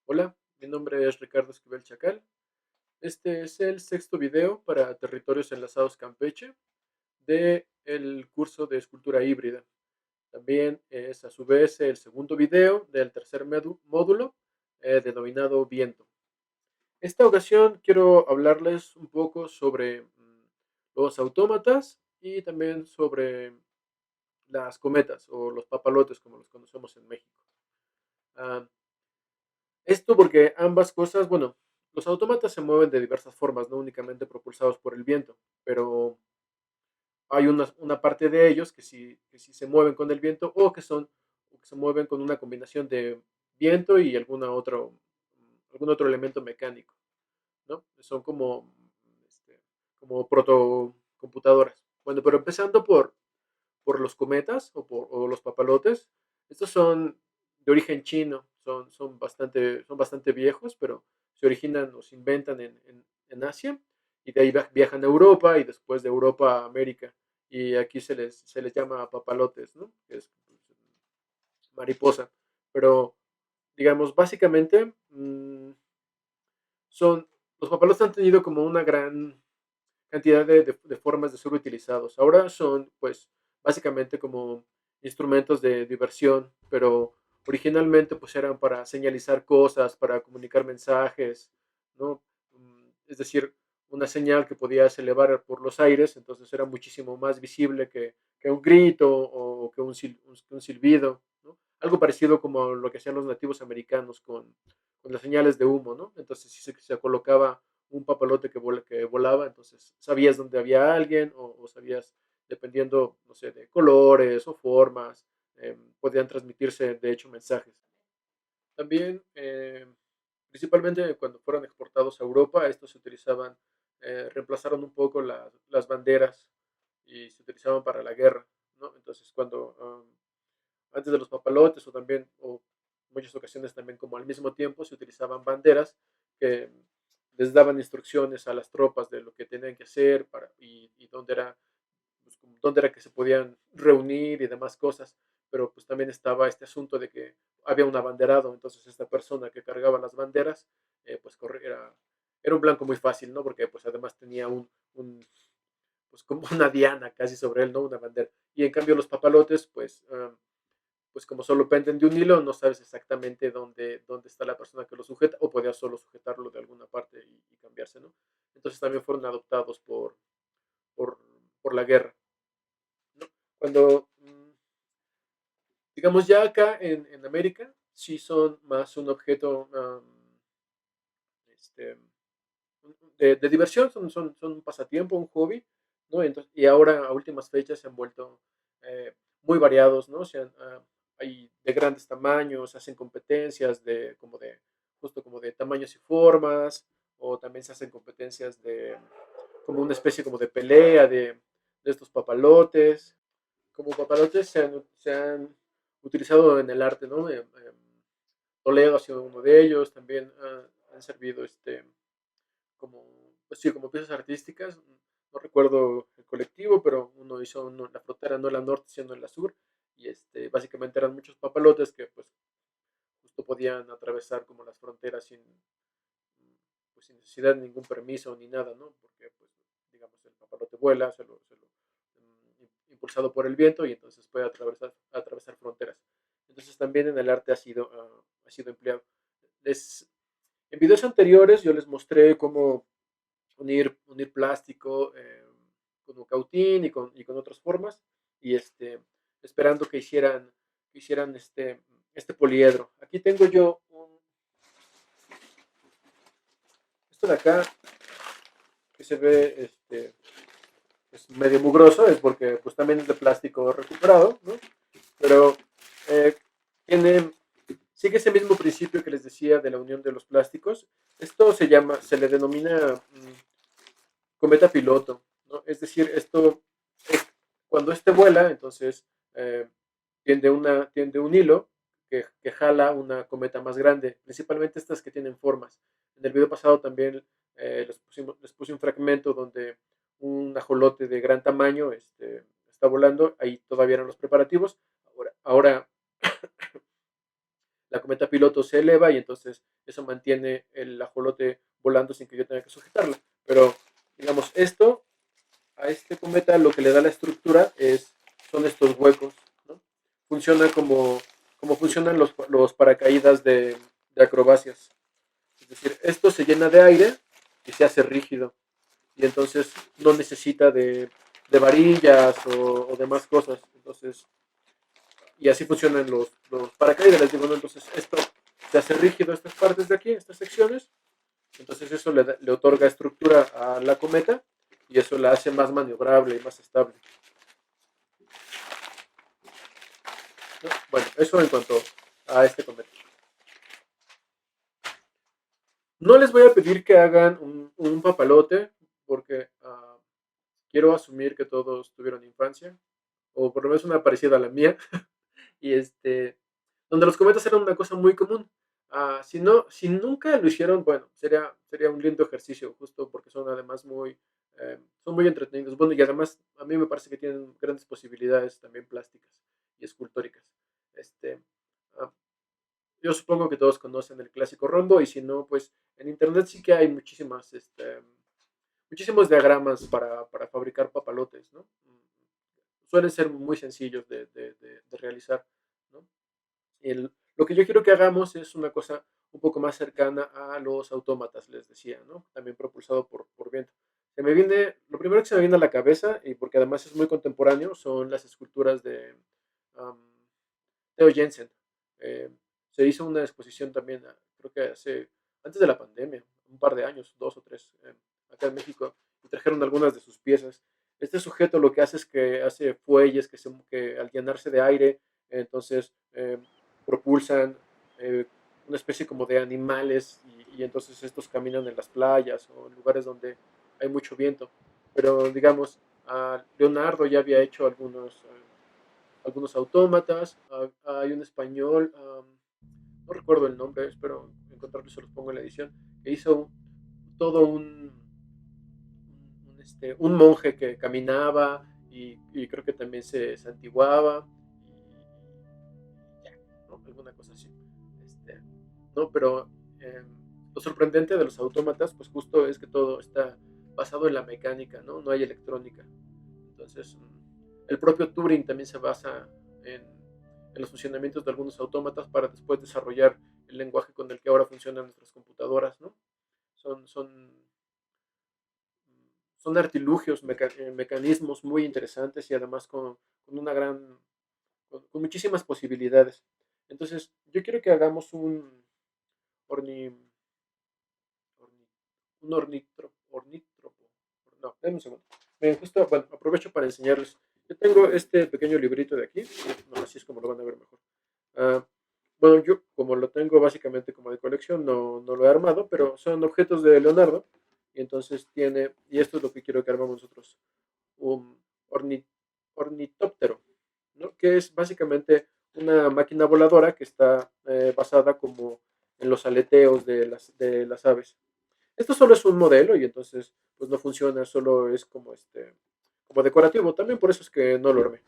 Hola, mi nombre es Ricardo Esquivel Chacal. Este es el sexto video para Territorios Enlazados Campeche de el curso de escultura híbrida. También es a su vez el segundo video del tercer módulo denominado Viento. Esta ocasión quiero hablarles un poco sobre los autómatas y también sobre las cometas o los papalotes como los conocemos en México. Ah, Esto porque ambas cosas, bueno, los autómatas se mueven de diversas formas, no únicamente propulsados por el viento, pero hay una parte de ellos que sí se mueven con el viento o que se mueven con una combinación de viento y algún otro elemento mecánico, ¿no? Son como protocomputadoras. Bueno, pero empezando por los cometas o los papalotes. Estos son de origen chino, son bastante viejos, pero se originan o se inventan en Asia y de ahí viajan a Europa y después de Europa a América. Y aquí se les llama papalotes, ¿no? Que es pues, mariposa. Pero, digamos, básicamente son, los papalotes han tenido como una gran cantidad de formas de ser utilizados. Ahora son, pues, básicamente como instrumentos de diversión, pero originalmente pues eran para señalizar cosas, para comunicar mensajes, ¿no? Es decir, una señal que podías elevar por los aires, entonces era muchísimo más visible que un grito o que un silbido, ¿no? Algo parecido como lo que hacían los nativos americanos con las señales de humo, ¿no? Entonces si se colocaba un papalote que volaba, entonces sabías dónde había alguien o sabías, dependiendo, no sé, de colores o formas, podían transmitirse, de hecho, mensajes. También, principalmente cuando fueron exportados a Europa, estos se utilizaban, reemplazaron un poco las banderas y se utilizaban para la guerra, ¿no? Entonces, antes de los papalotes o muchas ocasiones también como al mismo tiempo se utilizaban banderas que les daban instrucciones a las tropas de lo que tenían que hacer y dónde era, pues, dónde era que se podían reunir y demás cosas, pero pues también estaba este asunto de que había un abanderado, entonces esta persona que cargaba las banderas, pues era un blanco muy fácil, ¿no? Porque pues además tenía pues como una diana casi sobre él, ¿no? Una bandera. Y en cambio los papalotes, pues como solo penden de un hilo, no sabes exactamente dónde está la persona que lo sujeta, o podías solo sujetarlo de alguna parte y cambiarse, ¿no? Entonces también fueron adoptados por, por la guerra, ¿no? Cuando, digamos, ya acá en América, sí son más un objeto este, de diversión, son un pasatiempo, un hobby, ¿no? Entonces, y ahora a últimas fechas se han vuelto muy variados, ¿no? Hay de grandes tamaños, hacen competencias justo como de tamaños y formas, o también se hacen competencias como una especie como de pelea de estos papalotes. Como papalotes se han utilizado en el arte, ¿no? Toledo ha sido uno de ellos, también han servido como, pues sí, como piezas artísticas. No recuerdo el colectivo, pero uno hizo la frontera, no la norte, sino en la sur. Y básicamente eran muchos papalotes que pues justo podían atravesar como las fronteras pues, sin necesidad de ningún permiso ni nada, ¿no? Porque pues digamos el papalote vuela, impulsado por el viento y entonces puede atravesar fronteras. Entonces también en el arte ha sido empleado. Les, en videos anteriores yo les mostré cómo unir plástico con cautín y con otras formas, y esperando que hicieran este poliedro. Aquí tengo yo esto de acá, que se ve es medio mugroso, es porque pues también es de plástico recuperado, ¿no? Pero eh, tiene, sigue ese mismo principio que les decía de la unión de los plásticos. Esto se le denomina cometa piloto, ¿no? Es decir, cuando vuela, entonces eh, tiende un hilo que jala una cometa más grande, principalmente estas que tienen formas. En el video pasado también les puse un fragmento donde un ajolote de gran tamaño está volando, ahí todavía eran los preparativos. Ahora la cometa piloto se eleva y entonces eso mantiene el ajolote volando sin que yo tenga que sujetarlo. Pero, digamos, esto, a este cometa lo que le da la estructura son estos huecos, ¿no? Funciona como funcionan los paracaídas de acrobacias. Es decir, esto se llena de aire y se hace rígido. Y entonces no necesita de varillas o demás cosas. Entonces, y así funcionan los paracaídas. Les digo, ¿no? Entonces, esto se hace rígido, estas partes de aquí, estas secciones. Entonces, eso le otorga estructura a la cometa y eso la hace más maniobrable y más estable, ¿no? Bueno, eso en cuanto a este cometa. No les voy a pedir que hagan un papalote porque quiero asumir que todos tuvieron infancia o por lo menos una parecida a la mía. Y donde los cometas eran una cosa muy común. Si no, si nunca lo hicieron, bueno, sería un lindo ejercicio, justo porque son además son muy entretenidos. Bueno, y además a mí me parece que tienen grandes posibilidades también plásticas y escultóricas. Este, ah, yo supongo que todos conocen el clásico rombo y si no, pues en internet sí que hay muchísimos diagramas para fabricar papalotes, ¿no? Suelen ser muy sencillos de realizar, ¿no? Lo que yo quiero que hagamos es una cosa un poco más cercana a los autómatas, les decía, ¿no? También propulsado por viento. Lo primero que se me viene a la cabeza, y porque además es muy contemporáneo, son las esculturas de um, Theo Jensen. Eh, Se hizo una exposición también, creo que antes de la pandemia, un par de años, 2 o 3, acá en México, y trajeron algunas de sus piezas. Este sujeto lo que hace es que hace fuelles que al llenarse de aire, entonces propulsan eh, una especie como de animales y entonces estos caminan en las playas o en lugares donde hay mucho viento. Pero digamos, Leonardo ya había hecho algunos autómatas. Hay un español, no recuerdo el nombre, espero encontrarlo y se los pongo en la edición, que hizo todo un monje que caminaba y creo que también se santiguaba y ya, ¿no? Alguna cosa así. Este, ¿No? Pero eh, lo sorprendente de los autómatas, pues justo es que todo está basado en la mecánica, ¿no? No hay electrónica. Entonces, el propio Turing también se basa en los funcionamientos de algunos autómatas para después desarrollar el lenguaje con el que ahora funcionan nuestras computadoras, ¿no? Son, son, son artilugios, mecanismos muy interesantes y además con una con muchísimas posibilidades. Entonces, yo quiero que hagamos orni, orni- un ornítropo. No, denme un segundo. Justo, bueno, aprovecho para enseñarles. Yo tengo este pequeño librito de aquí. No, así es como lo van a ver mejor. Ah, bueno, yo como lo tengo básicamente como de colección, no lo he armado, pero son objetos de Leonardo. Y entonces y esto es lo que quiero que armamos nosotros, un orni- ornitóptero, ¿no? Que es básicamente una máquina voladora que está basada como en los aleteos de las aves. Esto solo es un modelo y entonces pues no funciona, solo es como decorativo. También por eso es que no lo armé,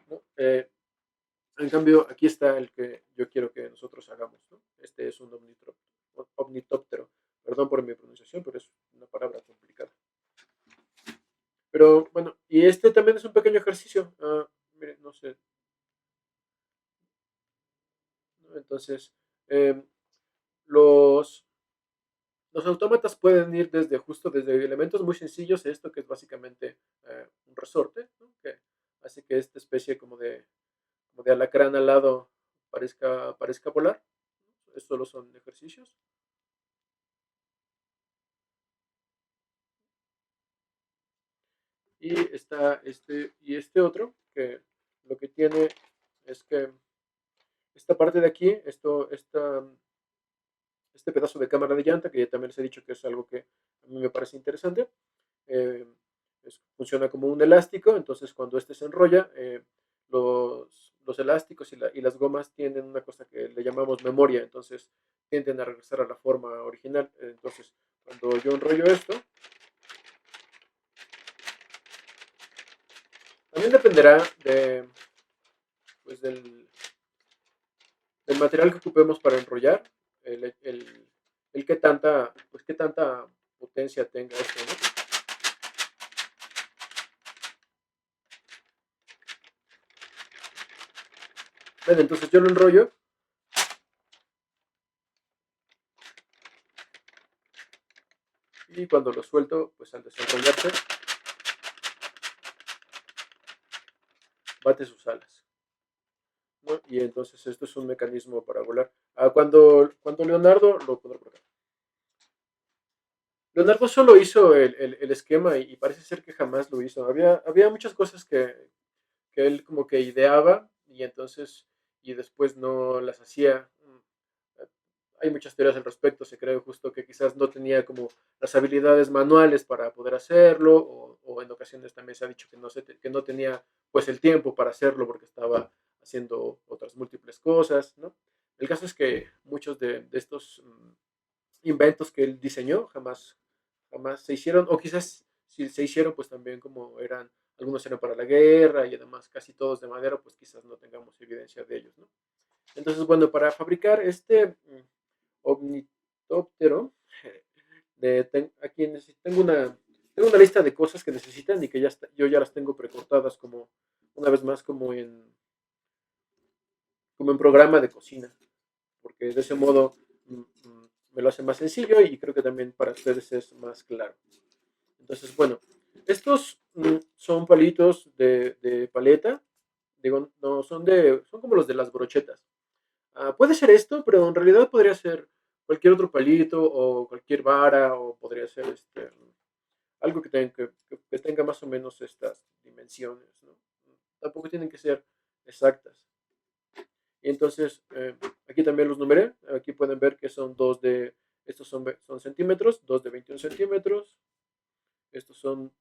¿no? En cambio, aquí está el que yo quiero que nosotros hagamos, ¿no? Este es un omnitóptero. Perdón por mi pronunciación, pero es una palabra complicada. Pero bueno, y este también es un pequeño ejercicio. Mire, no sé, ¿no? Entonces, em, los, los autómatas pueden ir desde elementos muy sencillos, esto que es básicamente un resorte, ¿no? Que hace que esta especie como de alacrán alado parezca volar. Estos solo son ejercicios. Y este otro, que lo que tiene es que esta parte de aquí, este pedazo de cámara de llanta, que ya también les he dicho que es algo que a mí me parece interesante, eh, funciona como un elástico, entonces cuando este se enrolla, los elásticos y las gomas tienen una cosa que le llamamos memoria, entonces tienden a regresar a la forma original. Entonces, cuando yo enrollo esto, también dependerá pues, el material que ocupemos para enrollar, el qué tanta, pues qué tanta potencia tenga esto, ¿no? Bueno, entonces yo lo enrollo y cuando lo suelto, pues al desenrollarse, bate sus alas, ¿no? Y entonces esto es un mecanismo para volar. Cuando Leonardo, lo pondré por acá. Leonardo solo hizo el esquema y parece ser que jamás lo hizo. Había muchas cosas que él como que ideaba y entonces, y después no las hacía. Hay muchas teorías al respecto, se cree justo que quizás no tenía como las habilidades manuales para poder hacerlo, o en ocasiones también se ha dicho que que no tenía pues el tiempo para hacerlo porque estaba haciendo otras múltiples cosas, ¿no? El caso es que muchos de estos inventos que él diseñó jamás se hicieron, o quizás si se hicieron, pues también como algunos eran para la guerra y además casi todos de madera, pues quizás no tengamos evidencia de ellos, ¿no? Entonces, bueno, para fabricar este omnitóptero, aquí tengo una lista de cosas que necesitan y que yo ya las tengo precortadas como, una vez más, como en programa de cocina, porque de ese modo me lo hace más sencillo y creo que también para ustedes es más claro. Entonces, bueno, estos son palitos de paleta, digo, no, son como los de las brochetas. Puede ser esto, pero en realidad podría ser cualquier otro palito o cualquier vara o podría ser algo que tenga más o menos estas dimensiones, ¿no? Tampoco tienen que ser exactas. Y entonces, aquí también los numeré. Aquí pueden ver que estos son centímetros, dos de 21 centímetros. Estos son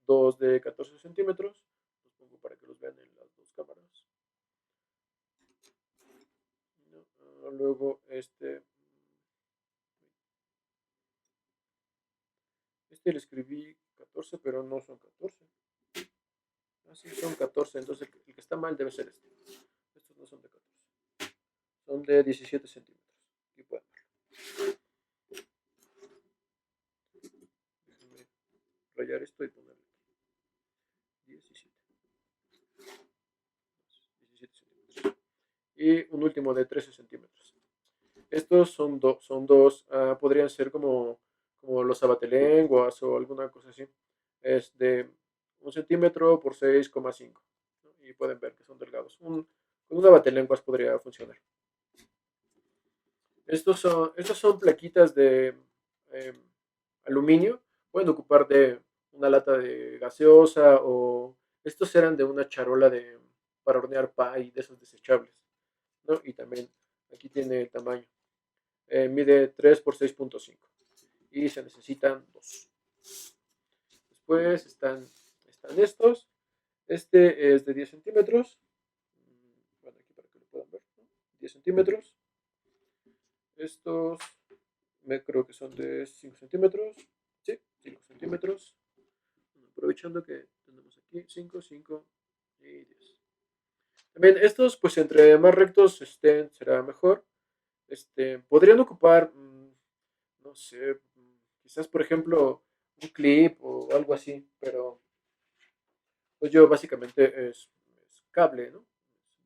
dos de 14 centímetros. Los pongo para que los vean en las dos cámaras. ¿No? Luego, le escribí 14, pero no son 14. Así son 14, entonces el que está mal debe ser este. Estos no son de 14, son de 17 centímetros. Aquí pueden verlo. Déjenme rayar esto y ponerle aquí. 17 centímetros. Y un último de 13 centímetros. Estos son dos, podrían ser como los abatelenguas o alguna cosa así. Es de 1 centímetro por 6,5. ¿No? Y pueden ver que son delgados. Con un abatelenguas podría funcionar. Estos son plaquitas de eh, aluminio. Pueden ocupar de una lata de gaseosa o estos eran de una charola para hornear pie de esos desechables, ¿no? Y también aquí tiene el tamaño. Mide 3 por 6,5 y se necesitan dos. Después están estos. Este es de 10 centímetros. Bueno, aquí para que lo puedan ver, ¿no? 10 centímetros. Estos creo que son de 5 centímetros. Sí, 5 centímetros. Bueno, aprovechando que tenemos aquí 5, 5 y 10. También estos, pues entre más rectos estén, será mejor. Podrían ocupar, no sé, quizás por ejemplo un clip o algo así, pero pues yo básicamente es cable, ¿no?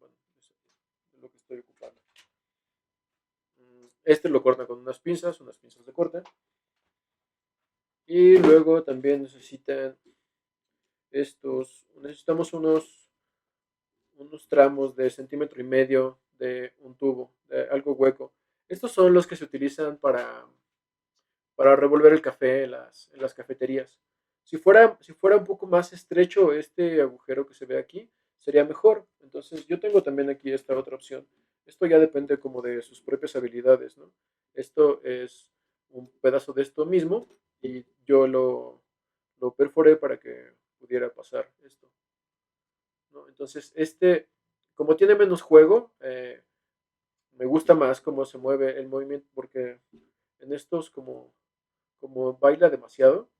Bueno, es lo que estoy ocupando. Lo cortan con unas pinzas de corte. Y luego también necesitamos unos tramos de centímetro y medio de un tubo, de algo hueco. Estos son los que se utilizan para revolver el café en las cafeterías. Si fuera un poco más estrecho este agujero que se ve aquí, sería mejor. Entonces yo tengo también aquí esta otra opción. Esto ya depende como de sus propias habilidades, ¿no? Esto es un pedazo de esto mismo y yo lo perforé para que pudiera pasar esto, ¿no? Entonces como tiene menos juego, me gusta más cómo se mueve el movimiento porque en estos como baila demasiado,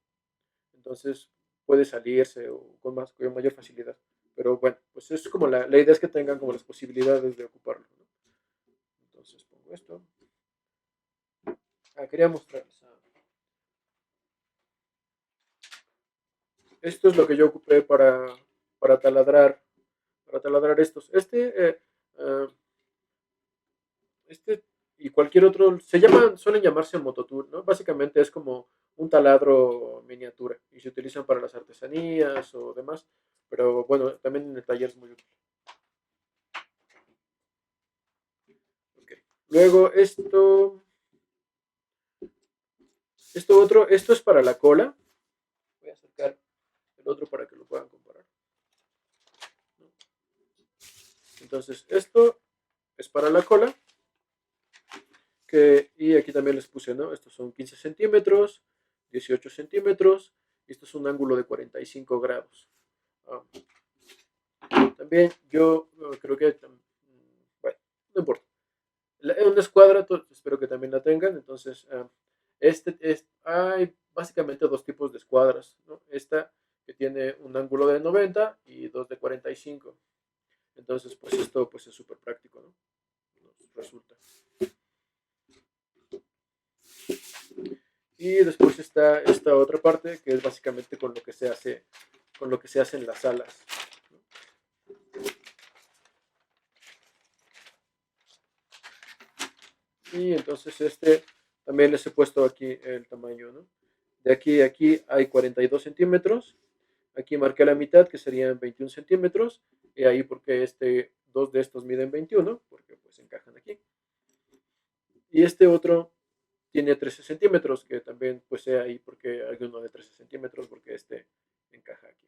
entonces puede salirse o con mayor facilidad. Pero bueno, pues es como la idea es que tengan como las posibilidades de ocuparlo, ¿no? Entonces pongo esto. Quería mostrarles. Esto es lo que yo ocupé para taladrar, para taladrar estos. Eh, este y cualquier otro suelen llamarse mototool, ¿no? Básicamente es como un taladro miniatura y se utilizan para las artesanías o demás, pero bueno, también en el taller es muy útil. Ok. Luego esto es para la cola. Voy a acercar el otro para que lo puedan comparar. Entonces, esto es para la cola. Y aquí también les puse, ¿no? Estos son 15 centímetros, 18 centímetros, y esto es un ángulo de 45 grados. Ah, también yo creo que, bueno, no importa. Una escuadra, espero que también la tengan. Entonces, hay básicamente dos tipos de escuadras, ¿no? Esta que tiene un ángulo de 90 y dos de 45. Entonces, pues esto pues es súper práctico, ¿no? Nos resulta. Y después está esta otra parte que es básicamente con lo que se hacen las alas. Y entonces también les he puesto aquí el tamaño, ¿no? De aquí a aquí hay 42 centímetros. Aquí marqué la mitad, que serían 21 centímetros. Y ahí porque dos de estos miden 21, porque pues encajan aquí. Y este otro tiene 13 centímetros, que también pues ahí porque hay uno de 13 centímetros, porque encaja aquí.